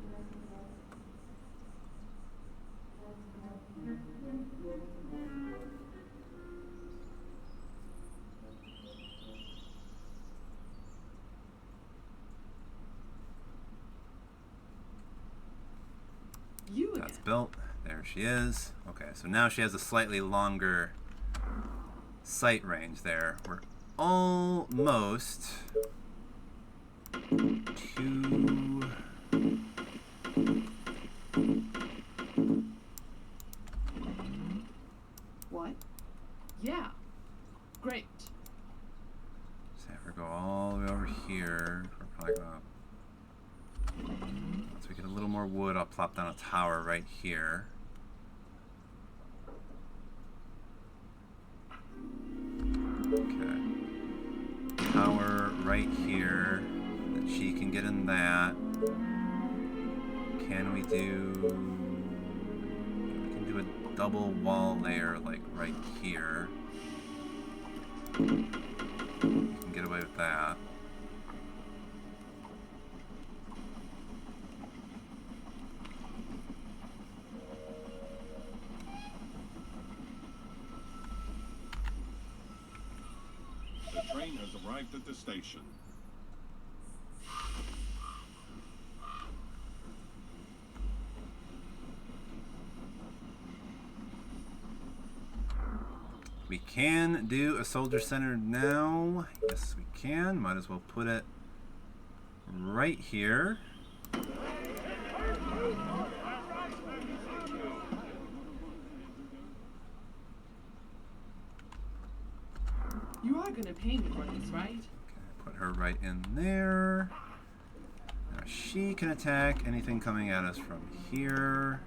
You again. That's built. There she is. Okay, so now she has a slightly longer sight range there. We're almost to... What? Yeah. Great. Just have her go all the way over here. We're probably gonna... Once we get a little more wood, I'll plop down a tower right here. Okay. Tower right here. That she can get in that. Can we do... We can do a double wall layer like right here. We can get away with that. The train has arrived at the station. We can do a soldier center now. Yes, we can. Might as well put it right here. You are gonna pay me for this, right? Okay, put her right in there. Now she can attack anything coming at us from here.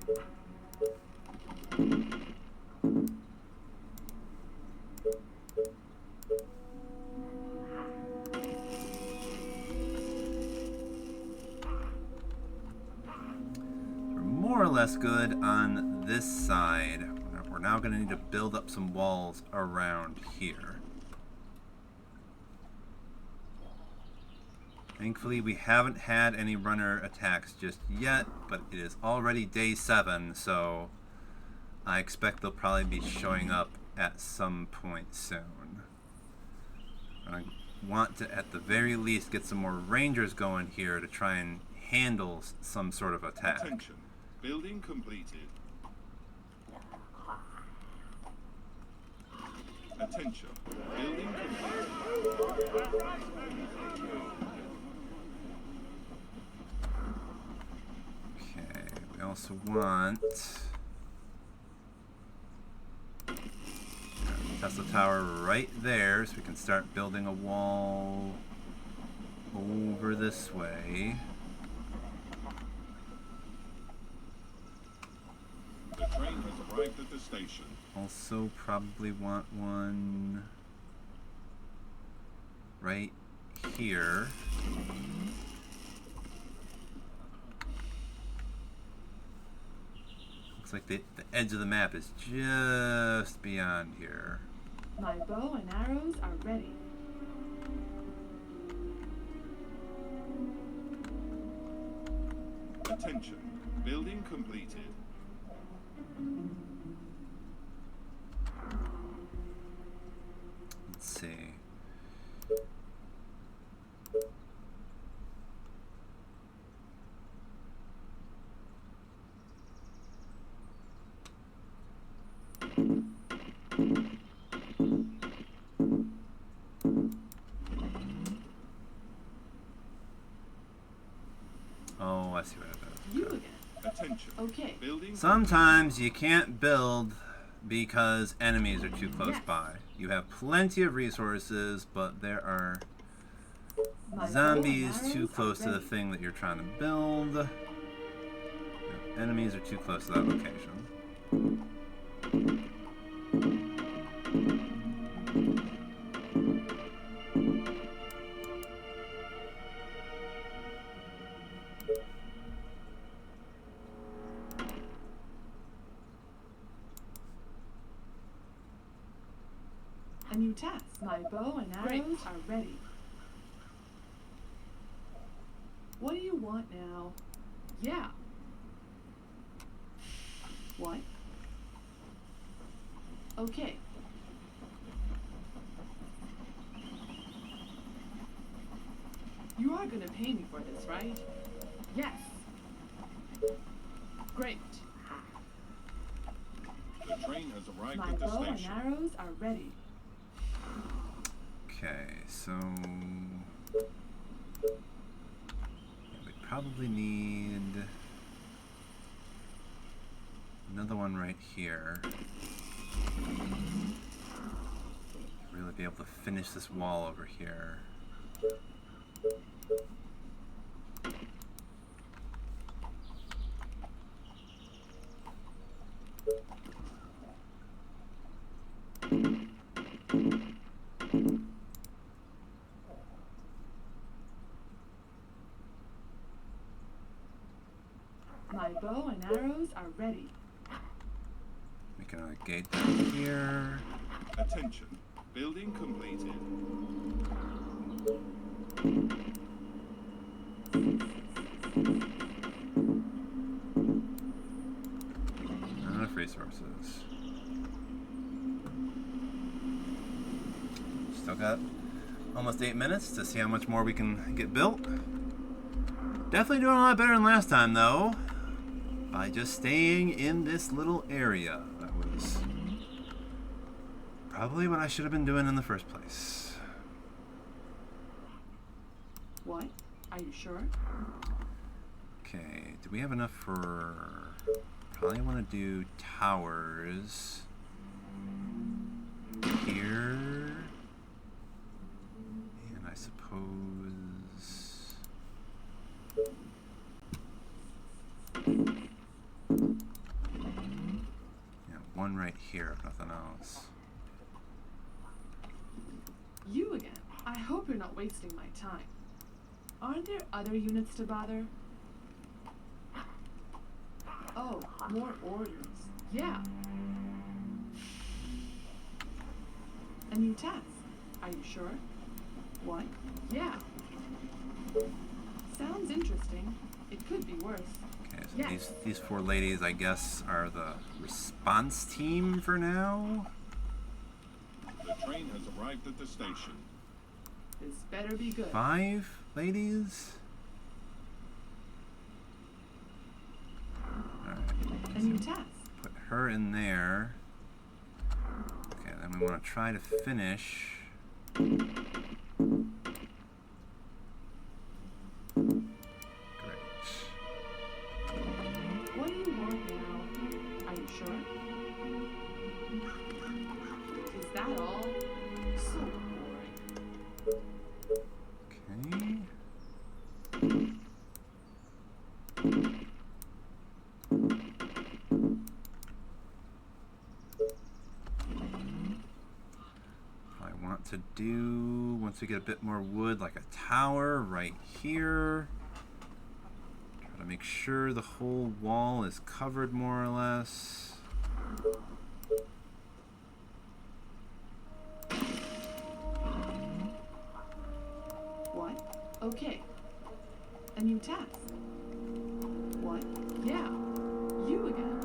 We're more or less good on this side. We're now going to need to build up some walls around here. Thankfully, we haven't had any runner attacks just yet, but it is already day 7, so I expect they'll probably be showing up at some point soon. I want to, at the very least, get some more rangers going here to try and handle some sort of attack. Attention. Building completed. Attention. Building completed. Okay, we also want Tesla Tower right there, so we can start building a wall over this way. arrived at the station. Also probably want one right here. Looks like the edge of the map is just beyond here. My bow and arrows are ready. Attention. Building completed. Let's see. Oh, I see what it is. You again. Attention. Okay. Building Sometimes you can't build because enemies are too close Yes. by. You have plenty of resources, but there are My bow and zombies too arrows are close to the ready. thing that you're trying to build. Yeah, enemies are too close to that location. A new task. My bow and arrows Great. are ready. What do you want now? Yeah. What? Okay. You are gonna pay me for this, right? Yes. Great. The train has arrived My at the bow and station. arrows are ready. Okay, so yeah, we probably need another one right here. Really be able to finish this wall over here. My bow and arrows are ready. Making a gate down here. Attention. Building completed. Not enough resources. Still got almost 8 minutes to see how much more we can get built. Definitely doing a lot better than last time, though. By just staying in this little area. That was probably what I should have been doing in the first place. What? Are you sure? Okay, do we have enough for... Probably want to do towers here. And I suppose... Yeah, one right here, if nothing else. You again. I hope you're not wasting my time. Aren't there other units to bother? Oh, more orders. Yeah. A new task. Are you sure? What? Yeah. Sounds interesting. It could be worse. Okay, so Yes. these four ladies, I guess, are the response team for now. The train has arrived at the station. This better be good. 5 ladies? Alright, A new task. put her in there. Okay, then we want to try to finish. Great. What do you want now? Are you sure? Is that all? So boring. Okay. do, once we get a bit more wood, like a tower right here. Try to make sure the whole wall is covered more or less. What? Okay. A new task. What? Yeah. You again.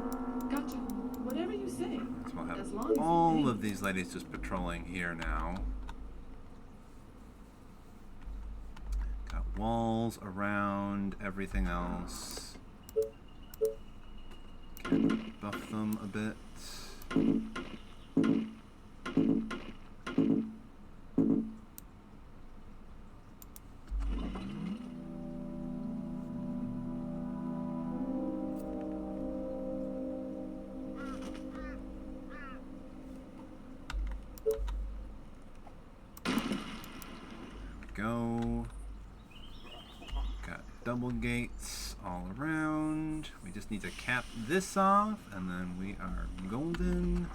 Gotcha. Whatever you say. So we'll As have long as you all pay. of these ladies just patrolling here now. Got walls around everything else. Can buff them a bit. Go. Got double gates all around. We just need to cap this off, and then we are golden.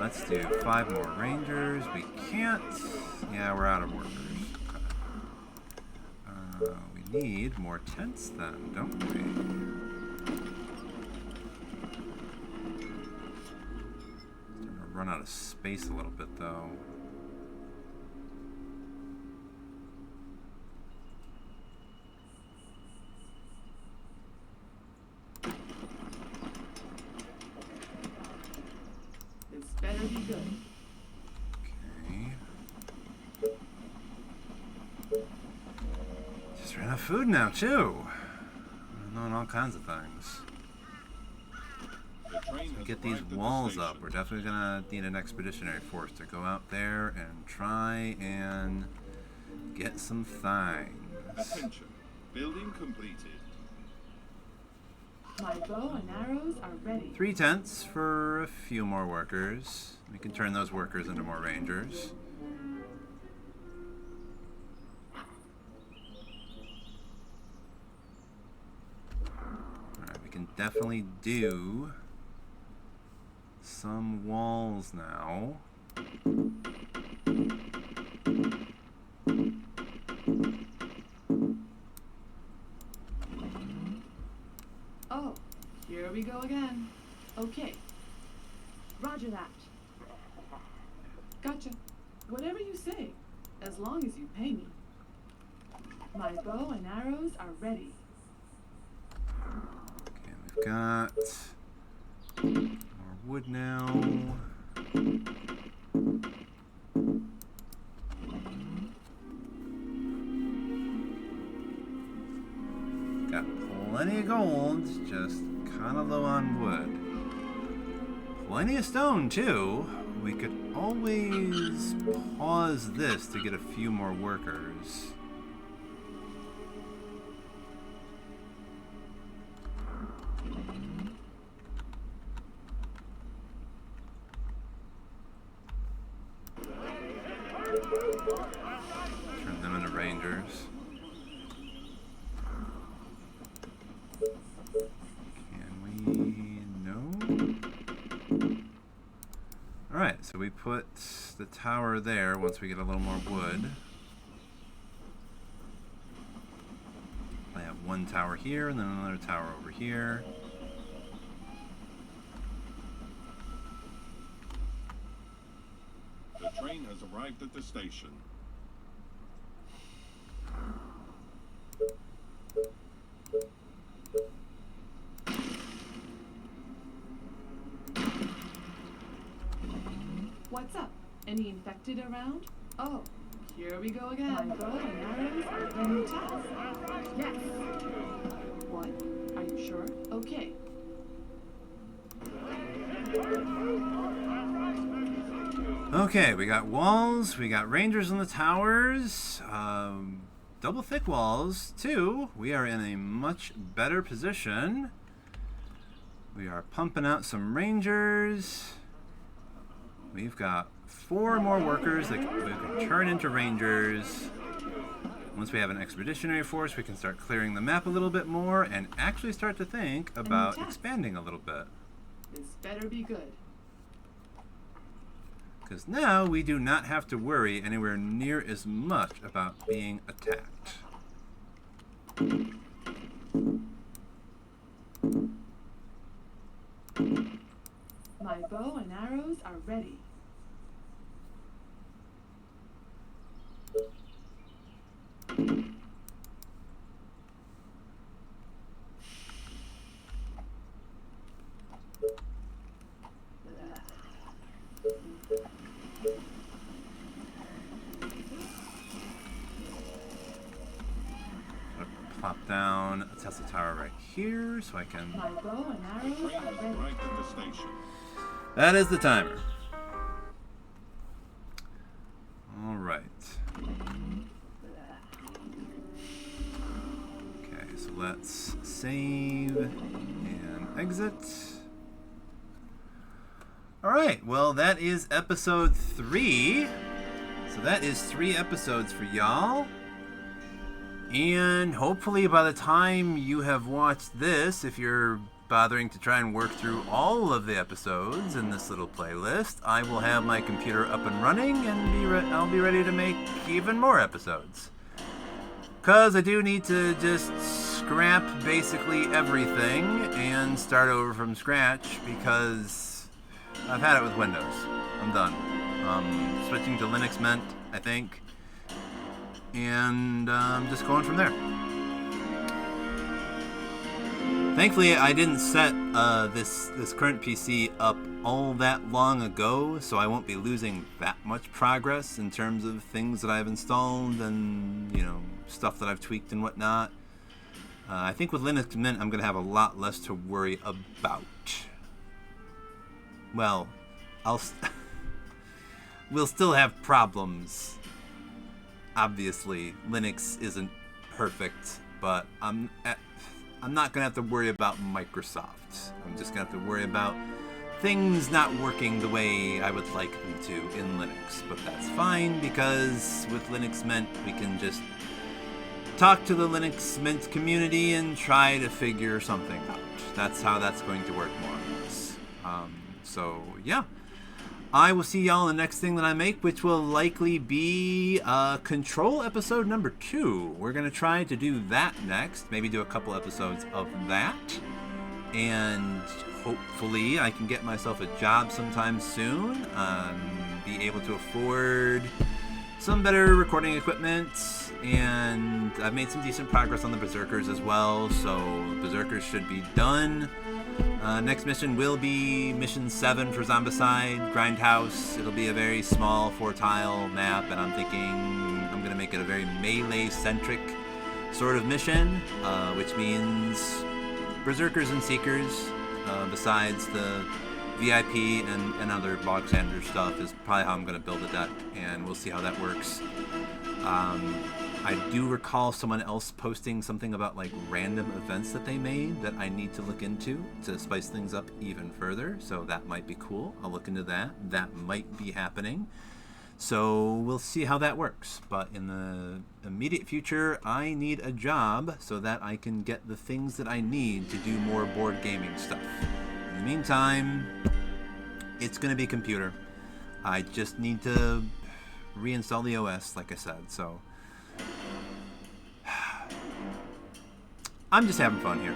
Let's do 5 more rangers. We can't. Yeah, we're out of workers. We need more tents then, don't we? Starting to run out of space a little bit though. This better be good. Okay. Just ran out of food now too. I'm doing all kinds of things. The train has Get these arrived at the walls station. up. We're definitely gonna need an expeditionary force to go out there and try and get some things. Attention. Building completed. My bow and arrows are ready. 3 tents for a few more workers. We can turn those workers into more rangers. Alright, we can definitely do some walls now. Oh, here we go again. Okay. Roger that. Gotcha. Whatever you say, as long as you pay me. My bow and arrows are ready. Okay, we've got more wood now. Got plenty of gold, just kind of low on wood. Plenty of stone, too. We could always pause this to get a few more workers. Turn them into rangers. Can we? No? Alright, so we put the tower there once we get a little more wood. I have one tower here and then another tower over here. The train has arrived at the station. What's up? Any infected around? Oh, here we go again. My bow and arrows are ready. New task. Yes. What? Are you sure? Okay. Okay, we got walls, we got rangers in the towers, double thick walls too. We are in a much better position. We are pumping out some rangers. We've got 4 more workers that we can turn into rangers. Once we have an expeditionary force, we can start clearing the map a little bit more and actually start to think about task. expanding a little bit. This better be good. Because now we do not have to worry anywhere near as much about being attacked. My bow and arrows are ready. Plop down a Tesla tower right here so I can... My bow and arrows Train are has ready. arrived at the station. That is the timer. All right. Okay, so let's save and exit. All right, well, that is episode 3. So that is 3 episodes for y'all. And hopefully by the time you have watched this, if you're bothering to try and work through all of the episodes in this little playlist, I will have my computer up and running and I'll be ready to make even more episodes. Because I do need to just scrap basically everything and start over from scratch because I've had it with Windows. I'm done. Switching to Linux Mint, I think. And just going from there. Thankfully, I didn't set this current PC up all that long ago, so I won't be losing that much progress in terms of things that I've installed and, you know, stuff that I've tweaked and whatnot. I think with Linux Mint, I'm going to have a lot less to worry about. Well, we'll still have problems. Obviously, Linux isn't perfect, but I'm not gonna have to worry about Microsoft. I'm just gonna have to worry about things not working the way I would like them to in Linux. But that's fine because with Linux Mint, we can just talk to the Linux Mint community and try to figure something out. That's how that's going to work more or less. So yeah. I will see y'all in the next thing that I make, which will likely be Control episode number 2. We're going to try to do that next. Maybe do a couple episodes of that. And hopefully I can get myself a job sometime soon. Be able to afford some better recording equipment. And I've made some decent progress on the Berserkers as well. So Berserkers should be done. Next mission will be Mission 7 for Zombicide, Grindhouse. It'll be a very small 4-tile map, and I'm thinking I'm going to make it a very melee-centric sort of mission, which means Berserkers and Seekers, besides the VIP and other bog standard stuff, is probably how I'm going to build a deck, and we'll see how that works. I do recall someone else posting something about like random events that they made that I need to look into to spice things up even further. So that might be cool. I'll look into that. That might be happening. So we'll see how that works. But in the immediate future, I need a job so that I can get the things that I need to do more board gaming stuff. In the meantime, it's going to be computer. I just need to reinstall the OS, like I said. So I'm just having fun here.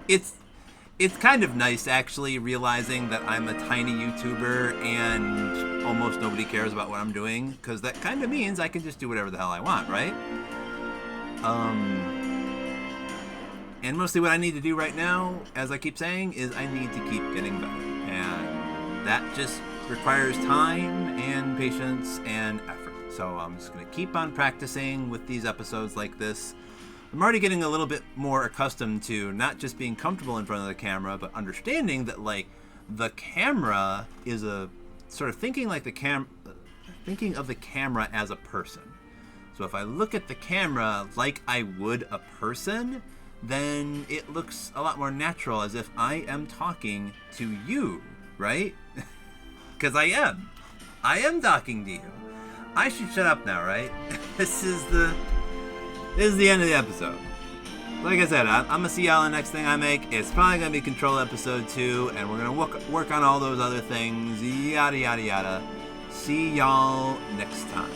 It's kind of nice actually realizing that I'm a tiny YouTuber and almost nobody cares about what I'm doing, because that kind of means I can just do whatever the hell I want, right? And mostly what I need to do right now, as I keep saying, is I need to keep getting better. And that just requires time and patience and effort. So I'm just going to keep on practicing with these episodes like this. I'm already getting a little bit more accustomed to not just being comfortable in front of the camera, but understanding that like the camera is a sort of thinking of the camera as a person. So if I look at the camera like I would a person, then it looks a lot more natural, as if I am talking to you, right? Because I am talking to you. I should shut up now, right? This is the end of the episode. Like I said, I'm gonna see y'all in the next thing I make. It's probably gonna be Control Episode 2, and we're gonna work on all those other things. Yada yada yada. See y'all next time.